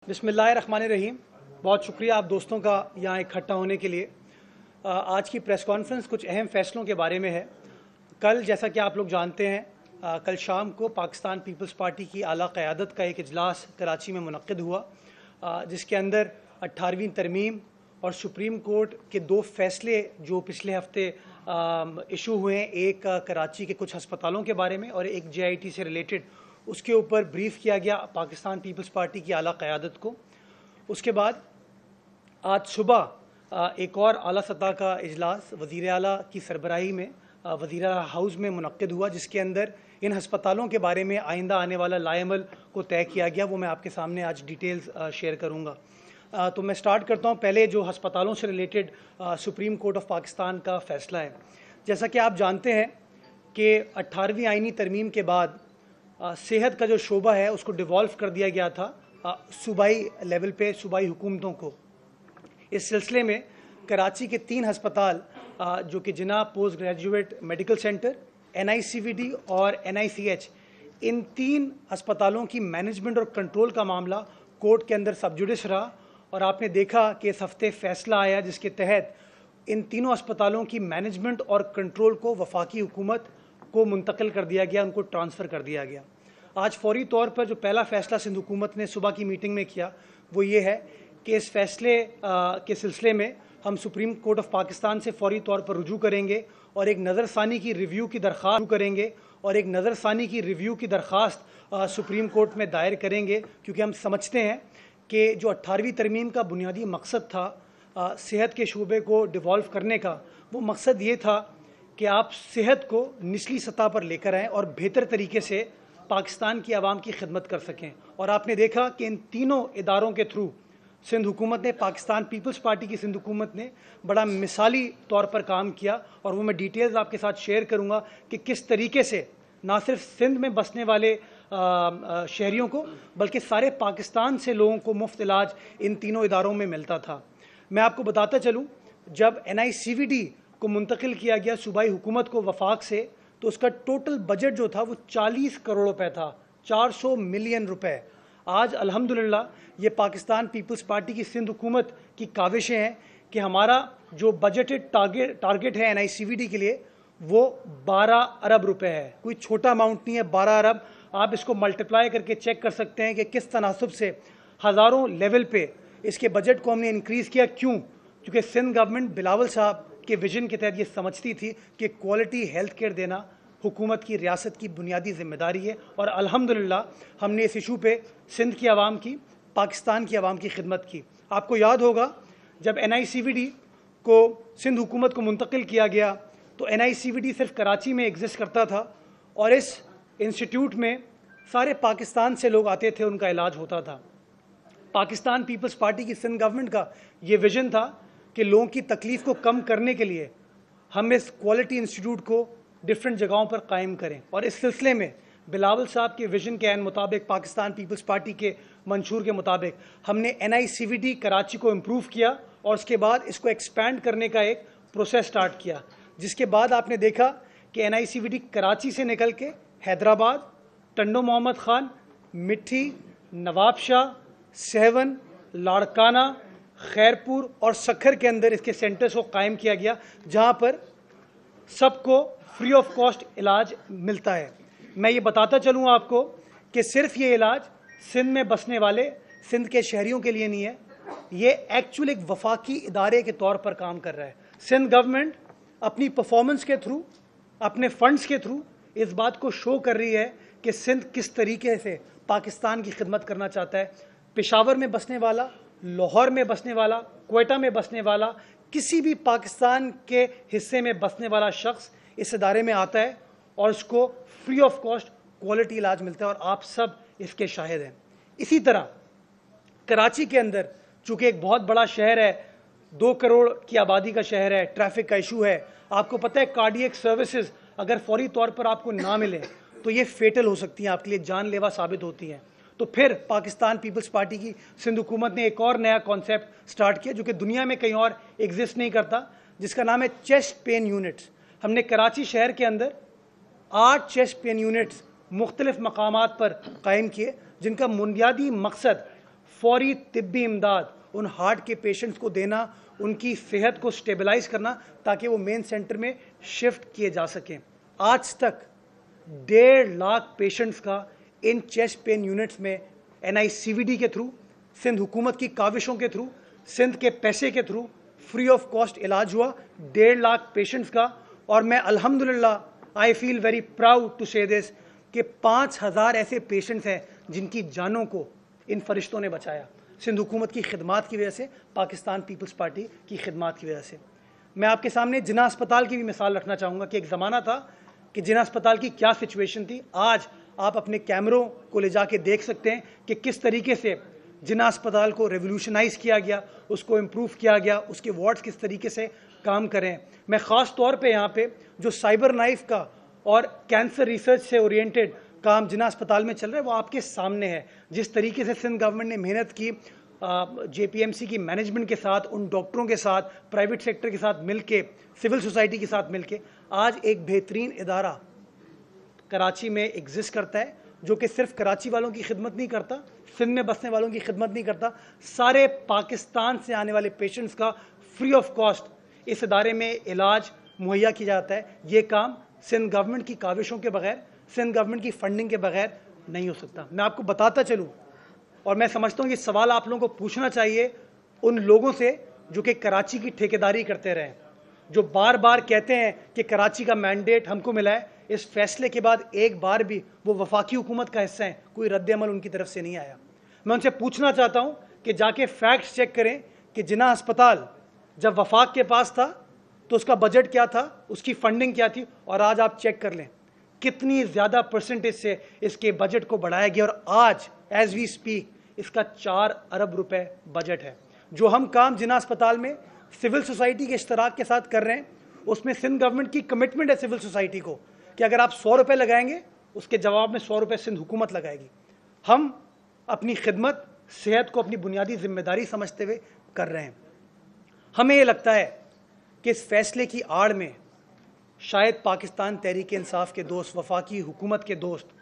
बिस्मिल्लाहिर्रहमानिर्रहीम। बहुत शुक्रिया आप दोस्तों का यहाँ इकट्ठा होने के लिए। आज की प्रेस कॉन्फ्रेंस कुछ अहम फैसलों के बारे में है। कल जैसा कि आप लोग जानते हैं, कल शाम को पाकिस्तान पीपल्स पार्टी की आला क़यादत का एक इजलास कराची में मुनक्किद हुआ, जिसके अंदर 18वीं तरमीम और सुप्रीम कोर्ट के 2 फैसले जो पिछले हफ्ते इशू हुए हैं, एक कराची के कुछ अस्पतालों के बारे में और एक JIT से रिलेटेड, उसके ऊपर ब्रीफ किया गया पाकिस्तान पीपल्स पार्टी की आला क़यादत को। उसके बाद आज सुबह एक और आला सतह का इजलास वज़ीर आला की सरबराही में वज़ीर आला हाउस में मुनक्किद हुआ, जिसके अंदर इन अस्पतालों के बारे में आइंदा आने वाला लाएमल को तय किया गया। वो मैं आपके सामने आज डिटेल्स शेयर करूँगा। तो मैं स्टार्ट करता हूँ पहले जो अस्पतालों से related supreme court of Pakistan का फ़ैसला है। जैसा कि आप जानते हैं कि 18वीं आइनी तरमीम के बाद सेहत का जो शोबा है उसको डिवॉल्व कर दिया गया था सूबाई लेवल पे, सूबाई हुकूमतों को। इस सिलसिले में कराची के 3 अस्पताल जो कि Jinnah post graduate medical centre, NICVD और NICH, इन 3 अस्पतालों की मैनेजमेंट और कंट्रोल का मामला कोर्ट के अंदर सब जुडिस रहा और आपने देखा कि इस हफ्ते फैसला आया जिसके तहत इन तीनों अस्पतालों की मैनेजमेंट और कंट्रोल को वफाकी हुकूमत को मुंतकिल कर दिया गया, उनको ट्रांसफ़र कर दिया गया। आज फौरी तौर पर जो पहला फ़ैसला सिंध हुकूमत ने सुबह की मीटिंग में किया वो ये है कि इस फैसले के सिलसिले में हम सुप्रीम कोर्ट ऑफ पाकिस्तान से फौरी तौर पर रुजू करेंगे और एक नज़रसानी की रिव्यू की दरख्वास्त करेंगे और एक नज़रसानी की रिव्यू की दरख्वास्त सुप्रीम कोर्ट में दायर करेंगे, क्योंकि हम समझते हैं कि जो 18वीं तरमीम का बुनियादी मकसद था सेहत के शूबे को डिवॉल्व करने का, वो मकसद ये था कि आप सेहत को निचली सतह पर लेकर आएँ और बेहतर तरीके से पाकिस्तान की आवाम की खिदमत कर सकें। और आपने देखा कि इन तीनों इदारों के थ्रू सिंध हुकूमत ने, पाकिस्तान पीपल्स पार्टी की सिंध हुकूमत ने बड़ा मिसाली तौर पर काम किया और वो मैं डिटेल्स आपके साथ शेयर करूंगा कि किस तरीके से ना सिर्फ सिंध में बसने वाले शहरियों को बल्कि सारे पाकिस्तान से लोगों को मुफ्त इलाज इन तीनों इदारों में मिलता था। मैं आपको बताता चलूँ, जब NICVD को मुंतकिल किया गया सूबाई हुकूमत को वफाक से, तो उसका टोटल बजट जो था वो 40 करोड़ रुपए था, 400 मिलियन रुपए। आज अल्हम्दुलिल्लाह ये पाकिस्तान पीपल्स पार्टी की सिंध हुकूमत की काविशें हैं कि हमारा जो बजटेड टारगेट है NICVD के लिए वो 12 अरब रुपए है। कोई छोटा अमाउंट नहीं है, 12 अरब। आप इसको मल्टीप्लाई करके चेक कर सकते हैं कि किस तनासब से हज़ारों लेवल पे इसके बजट को हमने इंक्रीज़ किया। क्यों? क्योंकि सिंध गवर्नमेंट बिलावल साहब के विजन के तहत ये समझती थी कि क्वालिटी हेल्थ केयर देना हुकूमत की, रियासत की बुनियादी जिम्मेदारी है और अल्हम्दुलिल्लाह हमने इस इशू पे सिंध की आवाम की, पाकिस्तान की आवाम की खिदमत की। आपको याद होगा जब NICVD को सिंध हुकूमत को मुंतकिल किया गया तो NICVD सिर्फ कराची में एग्जिस्ट करता था और इस इंस्टीट्यूट में सारे पाकिस्तान से लोग आते थे, उनका इलाज होता था। पाकिस्तान पीपल्स पार्टी की सिंध गवर्नमेंट का ये विजन था कि लोगों की तकलीफ़ को कम करने के लिए हम इस क्वालिटी इंस्टीट्यूट को डिफरेंट जगहों पर कायम करें और इस सिलसिले में बिलावल साहब के विजन के मुताबिक, पाकिस्तान पीपल्स पार्टी के मंशूर के मुताबिक हमने NICVD कराची को इम्प्रूव किया और उसके बाद इसको एक्सपैंड करने का एक प्रोसेस स्टार्ट किया, जिसके बाद आपने देखा कि NICVD कराची से निकल के हैदराबाद, टंडो मोहम्मद ख़ान, मिट्टी, नवाबशाह, सहवन, लाड़काना, खैरपुर और सखर के अंदर इसके सेंटर्स को कायम किया गया, जहां पर सबको फ्री ऑफ कॉस्ट इलाज मिलता है। मैं ये बताता चलूँ आपको कि सिर्फ ये इलाज सिंध में बसने वाले सिंध के शहरियों के लिए नहीं है, ये एक्चुअल एक वफाकी इदारे के तौर पर काम कर रहा है। सिंध गवर्नमेंट अपनी परफॉर्मेंस के थ्रू, अपने फंड्स के थ्रू इस बात को शो कर रही है कि सिंध किस तरीके से पाकिस्तान की खिदमत करना चाहता है। पेशावर में बसने वाला, लाहौर में बसने वाला, क्वेटा में बसने वाला, किसी भी पाकिस्तान के हिस्से में बसने वाला शख्स इस इदारे में आता है और उसको फ्री ऑफ कॉस्ट क्वालिटी इलाज मिलता है और आप सब इसके शाहिद हैं। इसी तरह कराची के अंदर, चूँकि एक बहुत बड़ा शहर है, 2 करोड़ की आबादी का शहर है, ट्रैफिक का इशू है, आपको पता है कार्डियक सर्विसेज अगर फौरी तौर पर आपको ना मिले तो ये फेटल हो सकती हैं, आपके लिए जानलेवा साबित होती हैं। तो फिर पाकिस्तान पीपल्स पार्टी की सिंध हुकूमत ने एक और नया कॉन्सेप्ट स्टार्ट किया जो कि दुनिया में कहीं और एग्जिस्ट नहीं करता, जिसका नाम है चेस्ट पेन यूनिट्स। हमने कराची शहर के अंदर 8 चेस्ट पेन यूनिट्स मुख्तलिफ मकामात पर कायम किए, जिनका बुनियादी मकसद فوری طبی امداد ان ہارٹ کے پیشنٹس کو دینا, ان کی صحت کو سٹیبلائز کرنا تاکہ وہ مین سینٹر میں شفٹ کیے جا سکیں. آج تک 1.5 لاکھ پیشنٹس کا ان چیسٹ پین یونٹس میں NICVD کے تھرو, سندھ حکومت کی کاوشوں کے تھرو, سندھ کے پیسے کے تھرو فری آف کاسٹ علاج ہوا 1.5 لاکھ پیشنٹس کا. اور میں الحمدللہ آئی فیل ویری پراؤڈ ٹو سے دس کہ 5000 ایسے پیشنٹس ہیں جن کی جانوں کو ان فرشتوں نے بچایا, سندھ حکومت کی خدمات کی وجہ سے, پاکستان پیپلز پارٹی کی خدمات کی وجہ سے. میں آپ کے سامنے جناح اسپتال کی بھی مثال رکھنا چاہوں گا کہ ایک زمانہ تھا کہ جناح اسپتال کی کیا سچویشن تھی. آج آپ اپنے کیمروں کو لے جا کے دیکھ سکتے ہیں کہ کس طریقے سے جناح اسپتال کو ریولیوشنائز کیا گیا, اس کو امپروو کیا گیا, اس کے وارڈز کس طریقے سے کام کریں. میں خاص طور پہ یہاں پہ جو سائبر نائف کا اور کینسر ریسرچ سے اورینٹڈ کام جناح اسپتال میں چل رہا ہے وہ آپ کے سامنے ہے. جس طریقے سے سندھ گورنمنٹ نے محنت کی JPMC کی مینجمنٹ کے ساتھ, ان ڈاکٹروں کے ساتھ, پرائیویٹ سیکٹر کے ساتھ مل کے, سول سوسائٹی کے ساتھ مل کے, آج ایک بہترین ادارہ کراچی میں ایگزسٹ کرتا ہے جو کہ صرف کراچی والوں کی خدمت نہیں کرتا, سندھ میں بسنے والوں کی خدمت نہیں کرتا, سارے پاکستان سے آنے والے پیشنٹس کا فری آف کاسٹ اس ادارے میں علاج مہیا کیا جاتا ہے. یہ کام سندھ گورنمنٹ کی کاوشوں کے بغیر, سندھ گورنمنٹ کی فنڈنگ کے بغیر نہیں ہو سکتا. میں آپ کو بتاتا چلوں, اور میں سمجھتا ہوں یہ سوال آپ لوگوں کو پوچھنا چاہیے ان لوگوں سے جو کہ کراچی کی ٹھیکیداری کرتے رہے, جو بار بار کہتے ہیں کہ کراچی کا مینڈیٹ ہم کو ملا ہے. اس فیصلے کے بعد ایک بار بھی وہ وفاقی حکومت کا حصہ ہیں, کوئی رد عمل ان کی طرف سے نہیں آیا. میں ان سے پوچھنا چاہتا ہوں کہ جا کے فیکٹس چیک کریں کہ جناح اسپتال جب وفاق کے پاس تھا تو اس کا بجٹ کیا تھا, اس کی فنڈنگ کیا تھی, اور آج آپ چیک کر لیں کتنی زیادہ پرسنٹیج سے اس کے بجٹ کو بڑھایا گیا, اور آج ایز وی اسپیک اس کا 4 ارب روپے بجٹ ہے. جو ہم کام جناح اسپتال میں سول سوسائٹی کے اشتراک کے ساتھ کر رہے ہیں, اس میں سندھ گورنمنٹ کی کمٹمنٹ ہے سول سوسائٹی کو کہ اگر آپ 100 روپے لگائیں گے اس کے جواب میں 100 روپے سندھ حکومت لگائے گی. ہم اپنی خدمت, صحت کو اپنی بنیادی ذمہ داری سمجھتے ہوئے کر رہے ہیں. ہمیں یہ لگتا ہے کہ اس فیصلے کی آڑ میں شاید پاکستان تحریک انصاف کے دوست, وفاقی حکومت کے دوست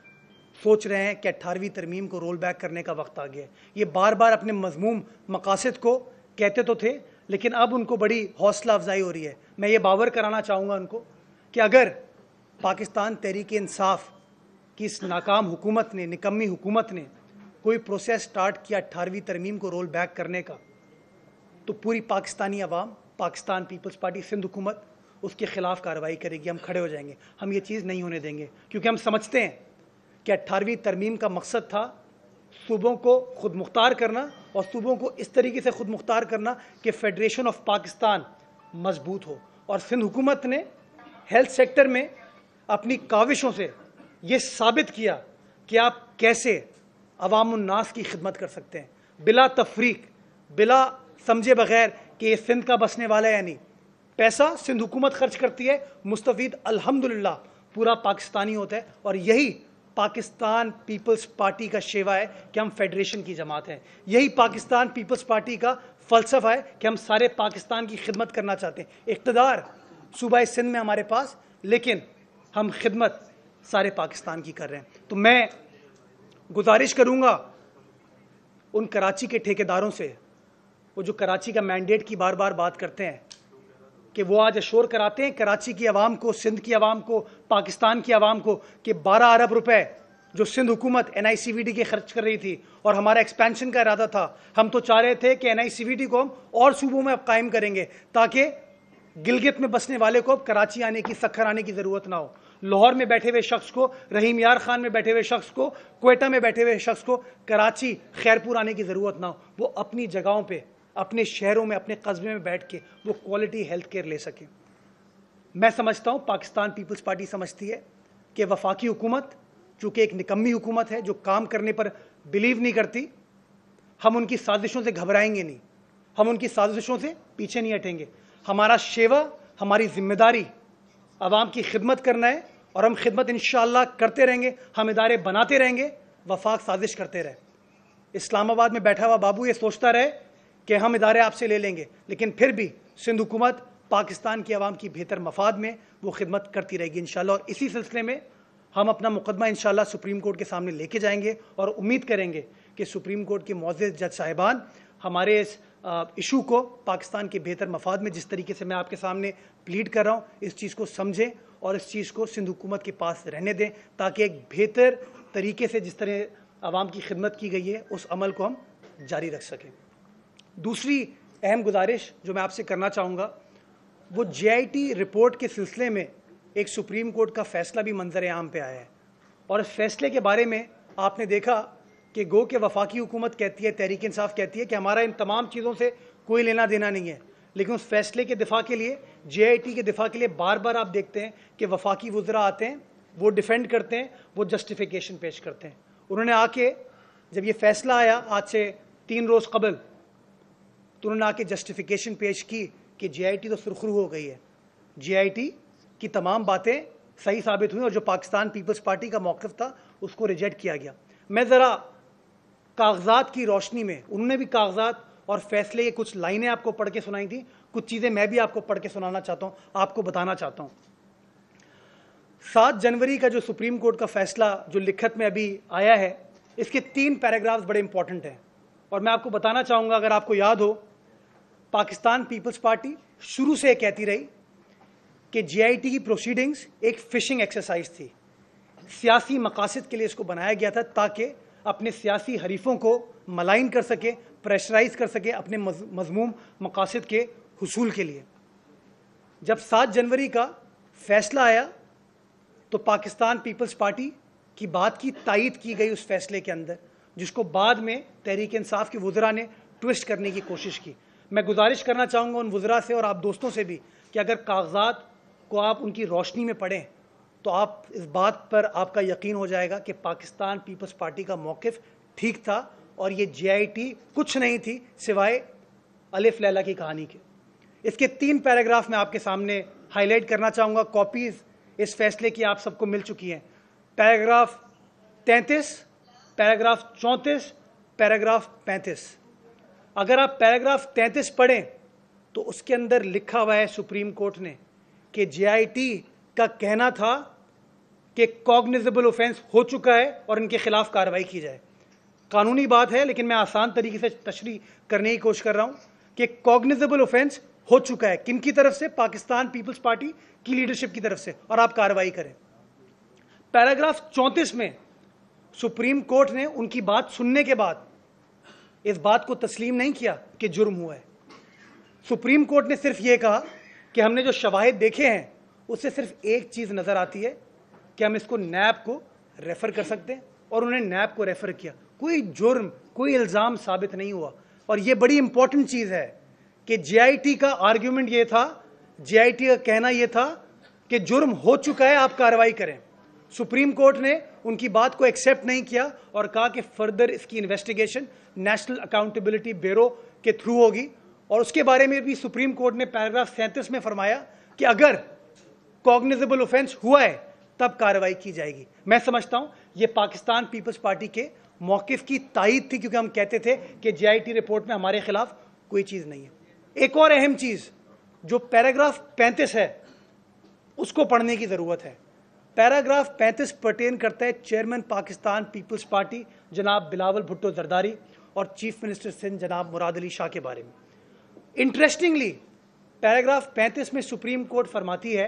سوچ رہے ہیں کہ 18ویں ترمیم کو رول بیک کرنے کا وقت آ گیا ہے. یہ بار بار اپنے مذموم مقاصد کو کہتے تو تھے, لیکن اب ان کو بڑی حوصلہ افزائی ہو رہی ہے. میں یہ باور کرانا چاہوں گا ان کو کہ اگر پاکستان تحریک انصاف کی اس ناکام حکومت نے, نکمی حکومت نے کوئی پروسیس سٹارٹ کیا 18ویں ترمیم کو رول بیک کرنے کا, تو پوری پاکستانی عوام, پاکستان پیپلز پارٹی, سندھ حکومت اس کے خلاف کارروائی کرے گی. ہم کھڑے ہو جائیں گے, ہم یہ چیز نہیں ہونے دیں گے, کیونکہ ہم سمجھتے ہیں کہ 18ویں ترمیم کا مقصد تھا صوبوں کو خود مختار کرنا, اور صوبوں کو اس طریقے سے خود مختار کرنا کہ فیڈریشن آف پاکستان مضبوط ہو. اور سندھ حکومت نے ہیلتھ سیکٹر میں اپنی کاوشوں سے یہ ثابت کیا کہ آپ کیسے عوام الناس کی خدمت کر سکتے ہیں بلا تفریق, بلا سمجھے بغیر کہ یہ سندھ کا بسنے والا ہے یا نہیں. پیسہ سندھ حکومت خرچ کرتی ہے, مستفید الحمدللہ پورا پاکستانی ہوتا ہے, اور یہی پاکستان پیپلز پارٹی کا شیوا ہے کہ ہم فیڈریشن کی جماعت ہیں. یہی پاکستان پیپلز پارٹی کا فلسفہ ہے کہ ہم سارے پاکستان کی خدمت کرنا چاہتے ہیں. اقتدار صوبہ سندھ میں ہمارے پاس, لیکن ہم خدمت سارے پاکستان کی کر رہے ہیں. تو میں گزارش کروں گا ان کراچی کے ٹھیکیداروں سے, وہ جو کراچی کا مینڈیٹ کی بار بار بات کرتے ہیں, کہ وہ آج اشور کراتے ہیں کراچی کی عوام کو, سندھ کی عوام کو, پاکستان کی عوام کو کہ 12 ارب روپے جو سندھ حکومت NICVD کے خرچ کر رہی تھی, اور ہمارا ایکسپینشن کا ارادہ تھا, ہم تو چاہ رہے تھے کہ NICVD کو ہم اور صوبوں میں اب قائم کریں گے تاکہ گلگت میں بسنے والے کو اب کراچی آنے کی, سکھر آنے کی ضرورت نہ ہو. لاہور میں بیٹھے ہوئے شخص کو, رحیم یار خان میں بیٹھے ہوئے شخص کو, کوئٹہ میں بیٹھے ہوئے شخص کو کراچی, خیرپور آنے کی ضرورت نہ ہو. وہ اپنی جگہوں پہ, اپنے شہروں میں, اپنے قصبے میں بیٹھ کے وہ کوالٹی ہیلتھ کیئر لے سکیں. میں سمجھتا ہوں, پاکستان پیپلز پارٹی سمجھتی ہے کہ وفاقی حکومت چونکہ ایک نکمی حکومت ہے جو کام کرنے پر بلیو نہیں کرتی, ہم ان کی سازشوں سے گھبرائیں گے نہیں, ہم ان کی سازشوں سے پیچھے نہیں ہٹیں گے. ہمارا شیوا, ہماری ذمہ داری عوام کی خدمت کرنا ہے, اور ہم خدمت انشاءاللہ کرتے رہیں گے. ہم ادارے بناتے رہیں گے, وفاق سازش کرتے رہے. اسلام آباد میں بیٹھا ہوا بابو یہ سوچتا رہے کہ ہم ادارے آپ سے لے لیں گے, لیکن پھر بھی سندھ حکومت پاکستان کی عوام کی بہتر مفاد میں وہ خدمت کرتی رہے گی انشاءاللہ. اور اسی سلسلے میں ہم اپنا مقدمہ انشاءاللہ سپریم کورٹ کے سامنے لے کے جائیں گے, اور امید کریں گے کہ سپریم کورٹ کے معزز جج صاحبان ہمارے اس ایشو کو پاکستان کے بہتر مفاد میں جس طریقے سے میں آپ کے سامنے پلیڈ کر رہا ہوں اس چیز کو سمجھیں اور اس چیز کو سندھ حکومت کے پاس رہنے دیں تاکہ ایک بہتر طریقے سے جس طرح عوام کی خدمت کی گئی ہے اس عمل کو ہم جاری رکھ سکیں. دوسری اہم گزارش جو میں آپ سے کرنا چاہوں گا وہ JIT رپورٹ کے سلسلے میں ایک سپریم کورٹ کا فیصلہ بھی منظر عام پہ آیا ہے اور اس فیصلے کے بارے میں آپ نے دیکھا کہ گو کہ وفاقی حکومت کہتی ہے, تحریک انصاف کہتی ہے کہ ہمارا ان تمام چیزوں سے کوئی لینا دینا نہیں ہے, لیکن اس فیصلے کے دفاع کے لیے JIT کے دفاع کے لیے بار بار آپ دیکھتے ہیں کہ وفاقی وزراء آتے ہیں, وہ ڈیفینڈ کرتے ہیں, وہ جسٹیفیکیشن پیش کرتے ہیں. انہوں نے آ کے جب یہ فیصلہ آیا آج سے 3 روز قبل تو انہوں نے آ کے جسٹیفیکیشن پیش کی کہ JIT تو سرخرو ہو گئی ہے, JIT کی تمام باتیں صحیح ثابت ہوئیں اور جو پاکستان پیپلز پارٹی کا موقف تھا اس کو ریجیکٹ کیا گیا. میں ذرا کاغذات کی روشنی میں, انہوں نے بھی کاغذات اور فیصلے کی کچھ لائنیں آپ کو پڑھ کے سنائی تھیں, کچھ چیزیں میں بھی آپ کو پڑھ کے سنانا چاہتا ہوں, آپ کو بتانا چاہتا ہوں. 7 جنوری کا جو سپریم کورٹ کا فیصلہ جو لکھت میں ابھی آیا ہے اس کے 3 پیراگرافز بڑے امپورٹنٹ ہیں اور میں آپ کو بتانا چاہوں گا, اگر آپ کو یاد ہو پاکستان پیپلز پارٹی شروع سے کہتی رہی کہ JIT کی پروسیڈنگز ایک فشنگ ایکسرسائز تھی, سیاسی مقاصد کے لیے اس کو بنایا گیا تھا تاکہ اپنے سیاسی حریفوں کو ملائن کر سکے, پریشرائز کر سکے اپنے مذموم مقاصد کے حصول کے لیے. جب 7 جنوری کا فیصلہ آیا تو پاکستان پیپلز پارٹی کی بات کی تائید کی گئی اس فیصلے کے اندر, جس کو بعد میں تحریک انصاف کے وزراء نے ٹوسٹ کرنے کی کوشش کی. میں گزارش کرنا چاہوں گا ان وزراء سے اور آپ دوستوں سے بھی کہ اگر کاغذات کو آپ ان کی روشنی میں پڑھیں تو آپ اس بات پر آپ کا یقین ہو جائے گا کہ پاکستان پیپلز پارٹی کا موقف ٹھیک تھا اور یہ JIT کچھ نہیں تھی سوائے الف لیلا کی کہانی کے. اس کے 3 پیراگراف میں آپ کے سامنے ہائی لائٹ کرنا چاہوں گا. کاپیز اس فیصلے کی آپ سب کو مل چکی ہیں. Paragraph 33, paragraph 34, paragraph 35. اگر آپ پیراگراف 33 پڑھیں تو اس کے اندر لکھا ہوا ہے سپریم کورٹ نے کہ JIT کا کہنا تھا کہ کوگنیزبل اوفینس ہو چکا ہے اور ان کے خلاف کارروائی کی جائے. قانونی بات ہے لیکن میں آسان طریقے سے تشریح کرنے کی کوشش کر رہا ہوں کہ کوگنیزبل اوفینس ہو چکا ہے کن کی طرف سے, پاکستان پیپلز پارٹی کی لیڈرشپ کی طرف سے, اور آپ کارروائی کریں. پیراگراف 34 میں سپریم کورٹ نے ان کی بات سننے کے بعد اس بات کو تسلیم نہیں کیا کہ جرم ہوا ہے. سپریم کورٹ نے صرف یہ کہا کہ ہم نے جو شواہد دیکھے ہیں اس سے صرف ایک چیز نظر آتی ہے کہ ہم اس کو نیب کو ریفر کر سکتے ہیں, اور انہوں نے نیب کو ریفر کیا. کوئی جرم, کوئی الزام ثابت نہیں ہوا. اور یہ بڑی امپورٹنٹ چیز ہے کہ JIT کا آرگیومنٹ یہ تھا, JIT کا کہنا یہ تھا کہ جرم ہو چکا ہے, آپ کارروائی کریں. سپریم کورٹ نے ان کی بات کو ایکسیپٹ نہیں کیا اور کہا کہ فردر اس کی انویسٹیگیشن نیشنل اکاؤنٹیبلٹی بیورو کے تھرو ہوگی. اور اس کے بارے میں بھی سپریم کورٹ نے پیراگراف 37 میں فرمایا کہ اگر کوگنیزبل اوفینس ہوا ہے تب کارروائی کی جائے گی. میں سمجھتا ہوں یہ پاکستان پیپلز پارٹی کے موقف کی تائید تھی, کیونکہ ہم کہتے تھے کہ JIT رپورٹ میں ہمارے خلاف کوئی چیز نہیں ہے. ایک اور اہم چیز جو پیراگراف 35 ہے اس کو پڑھنے کی ضرورت ہے. پیراگراف 35 پرٹین کرتا ہے چیئرمین پاکستان پیپلز پارٹی جناب بلاول بھٹو زرداری اور چیف منسٹر سندھ جناب مراد علی شاہ کے بارے میں. انٹرسٹنگلی پیراگراف 35 میں سپریم کورٹ فرماتی ہے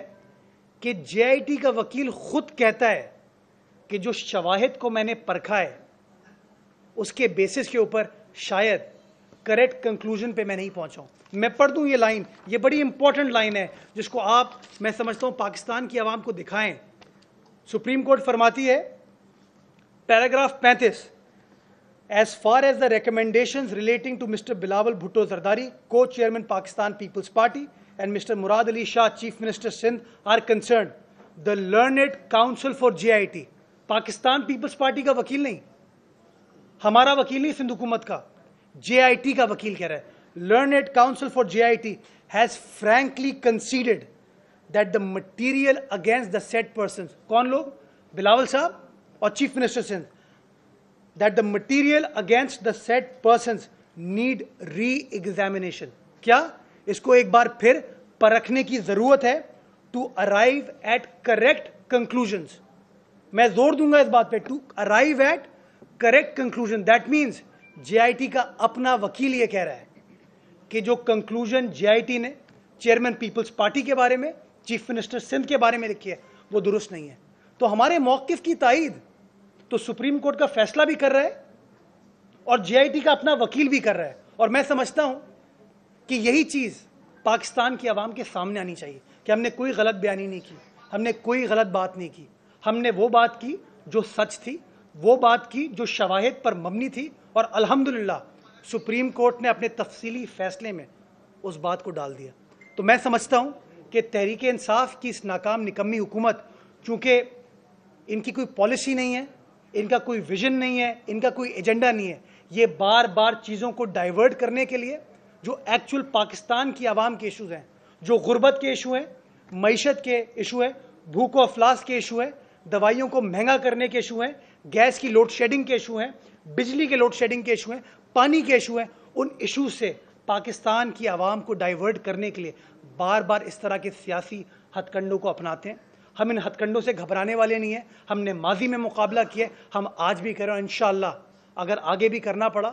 کہ JIT کا وکیل خود کہتا ہے کہ جو شواہد کو میں نے پرکھا ہے اس کے بیسس کے اوپر شاید کریکٹ کنکلوژن پہ میں نہیں پہنچا ہوں. میں پڑھ دوں یہ لائن, یہ بڑی امپورٹنٹ لائن ہے جس کو آپ, میں سمجھتا ہوں, پاکستان کی عوام کو دکھائیں. سپریم کورٹ فرماتی ہے paragraph 35, as far as the recommendations relating to Mr. Bilawal Bhutto Zardari, co-chairman Pakistan People's Party, and Mr. Murad Ali Shah, Chief Minister Sindh, are concerned, the learned counsel for JIT, Pakistan Peoples Party کا وکیل نہیں, ہمارا وکیل نہیں سندھ حکومت کا, JIT کا وکیل کہہ رہا ہے, learned counsel for JIT has frankly conceded that the material against the said persons, کون لوگ, بلاول صاحب اور chief minister Sindh, that the material against the said persons need re-examination. کیا اس کو ایک بار پھر پرکھنے کی ضرورت ہے to arrive at correct conclusions. میں زور دوں گا اس بات پہ, to arrive at correct conclusion, that means JIT का अपना वकील ये कह रहा है कि जो कंक्लूजन JIT ने चेयरमैन पीपल्स पार्टी के बारे में, चीफ मिनिस्टर सिंध के बारे में लिखी है, वो दुरुस्त नहीं है। तो हमारे मौक़िफ़ की तायीद तो सुप्रीम कोर्ट का फैसला भी कर रहा है और JIT का अपना वकील भी कर रहा है। और मैं समझता हूं कि यही चीज़ पाकिस्तान की आवाम के सामने आनी चाहिए कि हमने कोई गलत बयानी नहीं की, हमने कोई गलत बात नहीं की, हमने वो बात की जो सच थी, वो बात की जो शवाहिद पर मबनी थी, और अल्हम्दुलिल्लाह सुप्रीम कोर्ट ने अपने तफसीली फैसले में उस बात को डाल दिया। तो मैं समझता हूं कि तहरीक इंसाफ की इस नाकाम निकम्मी हुकूमत, चूँकि इनकी कोई पॉलिसी नहीं है, इनका कोई विजन नहीं है, इनका कोई एजेंडा नहीं है, ये बार बार चीज़ों को डाइवर्ट करने के लिए जो एक्चुअल पाकिस्तान की आवाम के इशूज़ हैं, जो गुर्बत के इशू हैं, मईशत के इशू हैं, भूख और अफलास के इशू हैं, दवाइयों को महंगा करने के इशू हैं, गैस की लोड शेडिंग के इशू हैं, बिजली के लोड शेडिंग के इशू हैं, पानी के इशू हैं, उन इशू से पाकिस्तान की आवाम को डाइवर्ट करने के लिए बार बार इस तरह के सियासी हथकंडों को अपनाते हैं। हम इन हथकंडों से घबराने वाले नहीं हैं। हमने माजी में मुकाबला किया, हम आज भी करें, इंशाअल्लाह अगर आगे भी करना पड़ा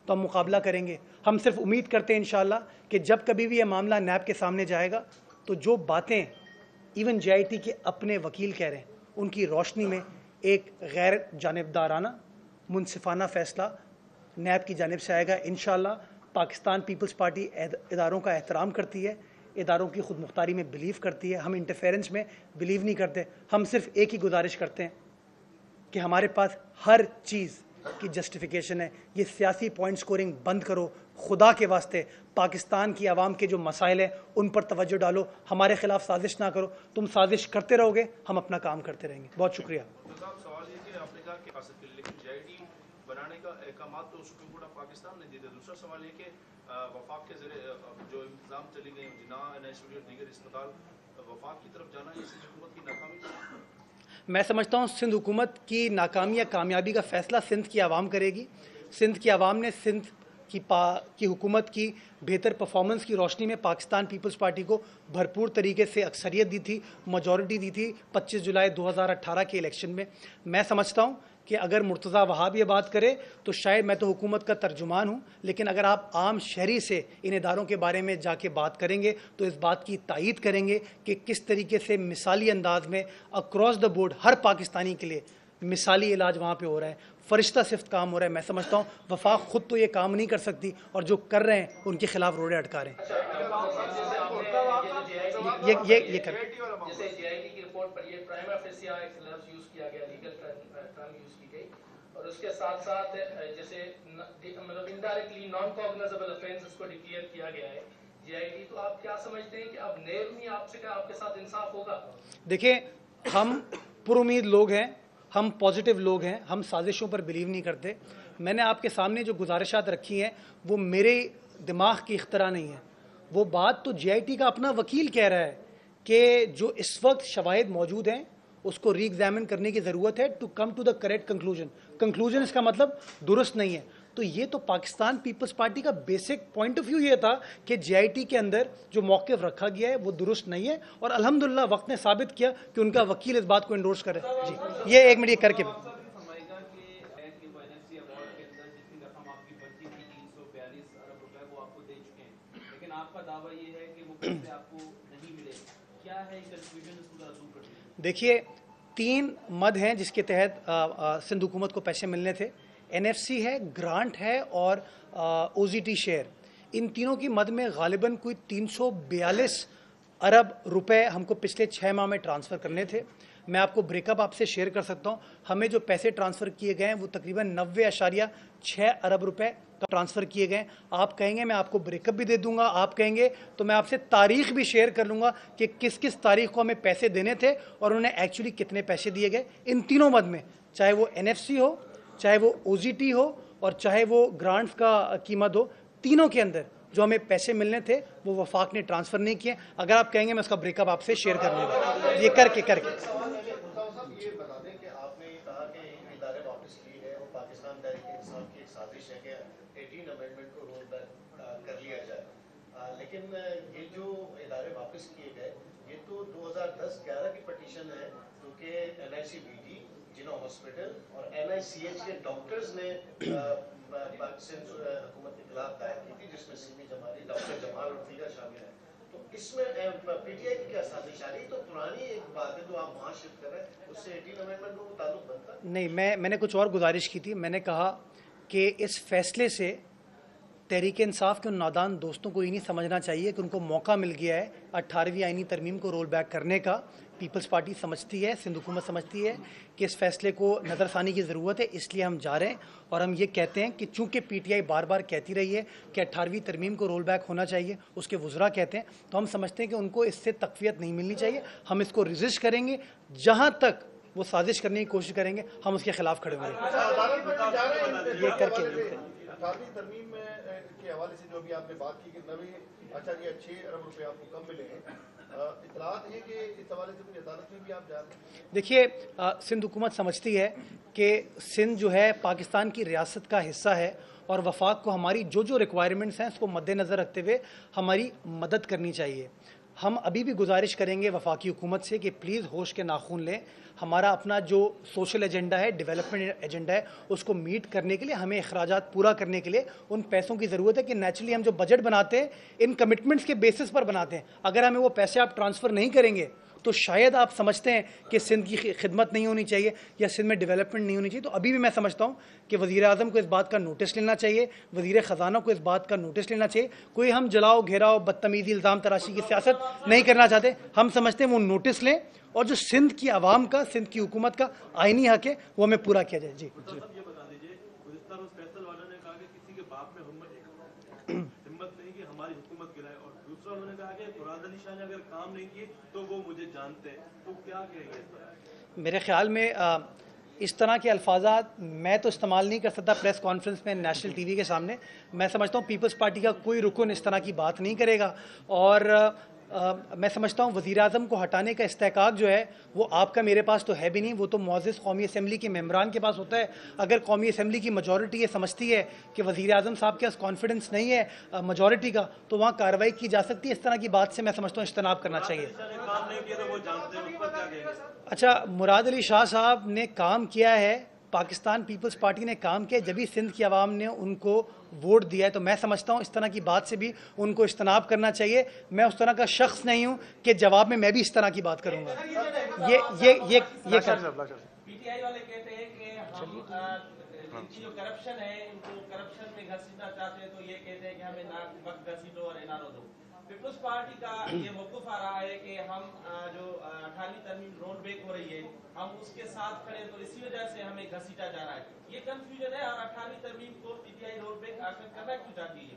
तो हम मुकाबला करेंगे। हम सिर्फ उम्मीद करते हैं इंशाअल्लाह कि जब कभी भी ये मामला नैब के सामने जाएगा तो जो बातें इवन JIT के अपने वकील कह रहे हैं, उनकी रोशनी में एक गैर जानिबदाराना मुनसिफाना फ़ैसला नैब की जानिब से आएगा इंशाअल्लाह। पाकिस्तान पीपल्स पार्टी इदारों का एहतराम करती है, इदारों की खुद मुख्तारी में बिलीव करती है, हम इंटरफेरेंस में बिलीव नहीं करते। हम सिर्फ एक ही गुजारिश करते हैं कि हमारे पास हर चीज़ की जस्टिफिकेशन है। ये सियासी पॉइंट स्कोरिंग बंद करो, खुदा के वास्ते पाकिस्तान की आवाम के जो मसाइल हैं उन पर तवज्जो डालो, हमारे खिलाफ साजिश ना करो। तुम साजिश करते रहोगे, हम अपना काम करते रहेंगे। बहुत शुक्रिया। सवाल ये कि आपने कहा कि लेकिन JIT बनाने का अहकामात तो सुप्रीम कोर्ट ऑफ पाकिस्तान ने दिए थे। दूसरा सवाल ये कि वफाक के जरिए जो इंतजाम चली गई जिना NICU दीगर अस्पताल वफाक की तरफ जाना, ये सिंध हुकूमत की नाकामी। मैं समझता हूँ सिंध हुकूमत की नाकामी या कामयाबी का फैसला सिंध की आवाम करेगी। सिंध की आवाम ने सिंध की हुकूमत की बेहतर परफॉर्मेंस की रोशनी में पाकिस्तान पीपल्स पार्टी को भरपूर तरीके से अक्सरियत दी थी, मेजॉरिटी दी थी 25 जुलाई 2018 के इलेक्शन में। मैं समझता हूँ कि अगर मुर्तज़ा वहाब ये बात करे तो शायद, मैं तो हुकूमत का तर्जुमान हूँ, लेकिन अगर आप आम शहरी से इन इदारों के बारे में जाके बात करेंगे तो इस बात की तायीद करेंगे कि किस तरीके से मिसाली अंदाज में अक्रॉस द बोर्ड हर पाकिस्तानी के लिए मिसाली इलाज वहाँ पे हो रहा है, फरिश्ता सिफ्त काम हो रहा है। मैं समझता हूँ वफाक खुद तो ये काम नहीं कर सकती और जो कर रहे हैं उनके खिलाफ रोड़े अटका रहे हैं। ये कर जैसे JIT की रिपोर्ट पर ये प्राइमा फेसिया एक लफ्ज यूज किया गया, लीगल टर्म यूज की गई, और उसके साथ साथ जैसे मतलब इनडायरेक्टली नॉन कॉग्निजेबल ऑफेंस इसको डिक्लेयर किया गया है JIT। तो आप क्या समझते हैं कि अब नेब में आपसे क्या आपके साथ इंसाफ होगा? देखिए, हम पुरुमीद लोग हैं, हम पॉजिटिव लोग हैं, हम साजिशों पर बिलीव नहीं करते। मैंने आपके सामने जो गुजारिशात रखी हैं वो मेरे दिमाग की इख्तरा नहीं है, वो बात तो JIT का अपना वकील कह रहा है कि जो इस वक्त शवाहिद मौजूद हैं उसको री एग्जामिन करने की ज़रूरत है to come to the correct conclusion. Conclusion इसका मतलब दुरुस्त नहीं है। तो ये तो पाकिस्तान पीपल्स पार्टी का बेसिक पॉइंट ऑफ व्यू ये था कि JIT के अंदर जो मौक़िफ़ रखा गया है वो दुरुस्त नहीं है, और अल्हम्दुलिल्लाह वक्त ने साबित किया कि उनका वकील इस बात को इंडोर्स करे। जी, ये एक मिनट ये करके देखिए, 3 मद हैं जिसके तहत सिंध हुकूमत को पैसे मिलने थे। NFC है, ग्रांट है और OZT शेयर। इन तीनों की मद में गालिबन कोई 342 अरब रुपए हमको पिछले 6 माह में ट्रांसफ़र करने थे। मैं आपको ब्रेकअप आपसे शेयर कर सकता हूँ। हमें जो पैसे ट्रांसफ़र किए गए हैं वो तकरीबन 90.6 अरब रुपए का ट्रांसफ़र किए गए। आप कहेंगे मैं आपको ब्रेकअप भी दे दूंगा, आप कहेंगे तो मैं आपसे तारीख भी शेयर कर लूँगा कि किस किस तारीख को हमें पैसे देने थे और उन्हें एक्चुअली कितने पैसे दिए गए इन तीनों मद में, चाहे वो NFC हो, चाहे वो OZT हो और चाहे वो ग्रांट्स का कीमत हो। तीनों के अंदर जो हमें पैसे मिलने थे वो वफाक ने ट्रांसफ़र नहीं किए। अगर आप कहेंगे मैं उसका ब्रेकअप आपसे शेयर कर लूँगा, ये करके ये बता दें कि आपने कहा कि इदारे वापस किए गए और पाकिस्तान तहरीक इंसाफ की एक साजिश है कि 18 अमेंडमेंट को रोल बैक कर लिया जाए, लेकिन ये जो इदारे वापस किए गए ये तो 2010-11 की पटिशन है जो कि NICBD जिना हॉस्पिटल और NICH के डॉक्टर्स ने पाकिस्तान हुकूमत के खिलाफ दायर की थी, जिसमें सीमी जमाली, डॉक्टर जमाल और दीगर शामिल हैं। तो इसमें PTI की क्या साजिश आ रही? तो पुरानी एक बात है जो आप वहाँ शिफ्ट कर रहे हैं, उससे 18 अमेंडमेंट को ताल्लुक बनता है? नहीं, मैंने कुछ और गुजारिश की थी। मैंने कहा कि इस फैसले से तहरीक इंसाफ के उन नादान दोस्तों को ये नहीं समझना चाहिए कि उनको मौका मिल गया है 18वीं आईनी तरमीम को रोल बैक करने का। पीपल्स पार्टी समझती है, सिंध हुकूमत समझती है कि इस फैसले को नज़रसानी की ज़रूरत है, इसलिए हम जा रहे हैं। और हम ये कहते हैं कि चूँकि PTI बार बार कहती रही है कि 18वीं तरमीम को रोल बैक होना चाहिए, उसके वज़रा कहते हैं, तो हम समझते हैं कि उनको इससे तक़वियत नहीं मिलनी चाहिए। हम इसको रजिस्ट करेंगे, जहाँ तक वो साजिश करने की कोशिश करेंगे हम उसके खिलाफ खड़े होंगे। ये करके 18वीं तरमीम के हवाले से जो भी आपने बात की कि 6 अरब रुपए आपको कम मिले हैं, इतलात है कि इस हवाले से कुछ अदालत में भी आप जा रहे हैं? देखिए, सिंध हुकूमत समझती है कि सिंध जो है पाकिस्तान की रियासत का हिस्सा है और वफाक को हमारी जो रिक्वायरमेंट्स हैं उसको मद्देनज़र रखते हुए हमारी मदद करनी चाहिए। हम अभी भी गुजारिश करेंगे वफाकी हुकूमत से कि प्लीज़ होश के नाखून लें। हमारा अपना जो सोशल एजेंडा है, डेवलपमेंट एजेंडा है, उसको मीट करने के लिए हमें अखराजात पूरा करने के लिए उन पैसों की ज़रूरत है कि नेचुरली हम जो बजट बनाते हैं इन कमिटमेंट्स के बेसिस पर बनाते हैं। अगर हमें वो पैसे आप ट्रांसफ़र नहीं करेंगे तो शायद आप समझते हैं कि सिंध की खिदमत नहीं होनी चाहिए या सिंध में डेवलपमेंट नहीं होनी चाहिए। तो अभी भी मैं समझता हूँ कि वज़ीर आज़म को इस बात का नोटिस लेना चाहिए, वज़ीर ख़जाना को इस बात का नोटिस लेना चाहिए। कोई हम जलाओ घेराओ बदतमीज़ी इल्ज़ाम तराशी की सियासत नहीं करना चाहते। हम समझते हैं वो नोटिस लें और जो सिंध की आवाम का, सिंध की हुकूमत का आइनी हक है वो हमें पूरा किया जाए। जी उन्होंने कहा कि मुराद अली शाह ने अगर काम नहीं किए तो वो मुझे जानते हैं, तो क्या कहेंगे इस पर? मेरे ख्याल में इस तरह के अल्फाजात मैं तो इस्तेमाल नहीं कर सकता प्रेस कॉन्फ्रेंस में नेशनल टीवी के सामने। मैं समझता हूँ पीपल्स पार्टी का कोई रुकन इस तरह की बात नहीं करेगा और मैं समझता हूँ वज़ीर आज़म को हटाने का इस्तेकाक जो है वो आपका मेरे पास तो है भी नहीं, वो तो मुअज़्ज़ज़ कौमी असम्बली के मेम्बरान के पास होता है। अगर कौमी असम्बली की मेजॉरिटी ये समझती है कि वज़ीर आज़म साहब के पास कॉन्फिडेंस नहीं है मेजॉरिटी का, तो वहाँ कार्रवाई की जा सकती है। इस तरह की बात से मैं समझता हूँ इज्तनाब करना चाहिए। अच्छा, मुराद अली शाह साहब ने काम किया है, पाकिस्तान पीपल्स पार्टी ने काम किया जब भी सिंध की आवाम ने उनको वोट दिया है, तो मैं समझता हूँ इस तरह की बात से भी उनको इज्तनाब करना चाहिए। मैं उस तरह का शख्स नहीं हूँ कि जवाब में मैं भी इस तरह की बात करूँगा। ये PTI वाले कहते हैं कि हम इनकी जो करप्शन है इनको करप्शन में घसीटना चाहते हैं, तो ये कहते हैं कि हमें ना वक्त घसीटो और इनारो दो। पीपल्स पार्टी का ये मौक़िफ़ आ रहा है कि हम जो 18वीं तरमीम रोल बैक हो रही है हम उसके साथ खड़े, तो इसी वजह से हमें घसीटा जा रहा है। ये कंफ्यूजन है और 18वीं तरमीम को PTI रोल बैक आखिर करना क्यों चाहती है?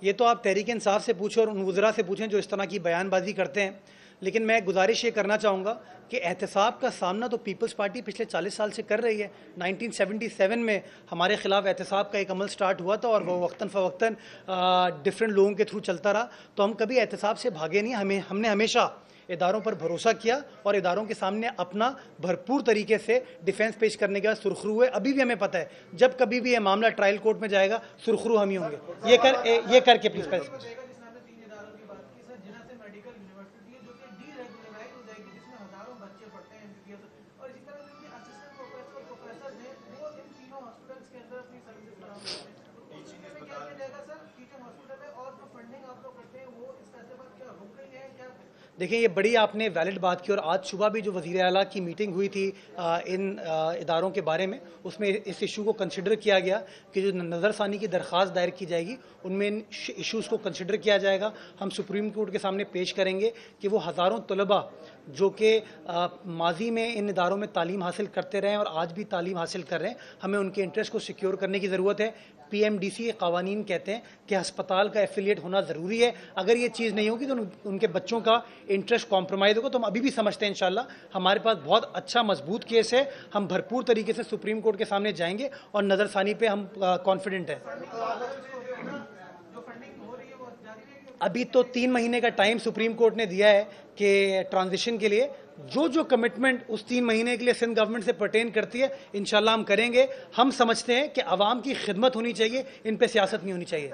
ये तो आप तहरीक इंसाफ से पूछें और उन वज़रा से पूछें जो इस तरह की बयानबाजी करते हैं। लेकिन मैं गुजारिश ये करना चाहूँगा कि एहतसाब का सामना तो पीपल्स पार्टी पिछले 40 साल से कर रही है। 1977 में हमारे ख़िलाफ़ एहतसाब का एक अमल स्टार्ट हुआ था और वो वक्तन फ़वक्तन डिफरेंट लोगों के थ्रू चलता रहा। तो हम कभी एहतसाब से भागे नहीं। हमने हमेशा इदारों पर भरोसा किया और इदारों के सामने अपना भरपूर तरीके से डिफेंस पेश करने के बाद सुरखरू हुए। अभी भी हमें पता है जब कभी भी ये मामला ट्रायल कोर्ट में जाएगा सुरखरू हम ही होंगे। ये करके प्लीज़ देखिए, ये बड़ी आपने वैलिड बात की और आज सुबह भी जो वज़ीर आला की मीटिंग हुई थी इन इदारों के बारे में, उसमें इस इशू को कंसिडर किया गया कि जो नज़रसानी की दरख्वास्त दायर की जाएगी उनमें इन इशूज़ को कंसिडर किया जाएगा। हम सुप्रीम कोर्ट के सामने पेश करेंगे कि वो हज़ारों तलबा जो कि माजी में इन इदारों में तालीम हासिल करते रहे हैं और आज भी तालीम हासिल कर रहे हैं, हमें उनके इंटरेस्ट को सिक्योर करने की ज़रूरत है। PMDC के क़वानीन कहते हैं कि अस्पताल का एफिलिएट होना ज़रूरी है। अगर ये चीज़ नहीं होगी तो उनके बच्चों का इंटरेस्ट कॉम्प्रोमाइज़ होगा। तो हम अभी भी समझते हैं इंशाल्लाह हमारे पास बहुत अच्छा मजबूत केस है। हम भरपूर तरीके से सुप्रीम कोर्ट के सामने जाएंगे और नज़रसानी पे हम कॉन्फिडेंट हैं। अभी तो 3 महीने का टाइम सुप्रीम कोर्ट ने दिया है कि ट्रांजिशन के लिए जो कमिटमेंट उस 3 महीने के लिए सिंध गवर्नमेंट से पर्टेन करती है इंशाल्लाह हम करेंगे। हम समझते हैं कि आवाम की खिदमत होनी चाहिए, इन पे सियासत नहीं होनी चाहिए।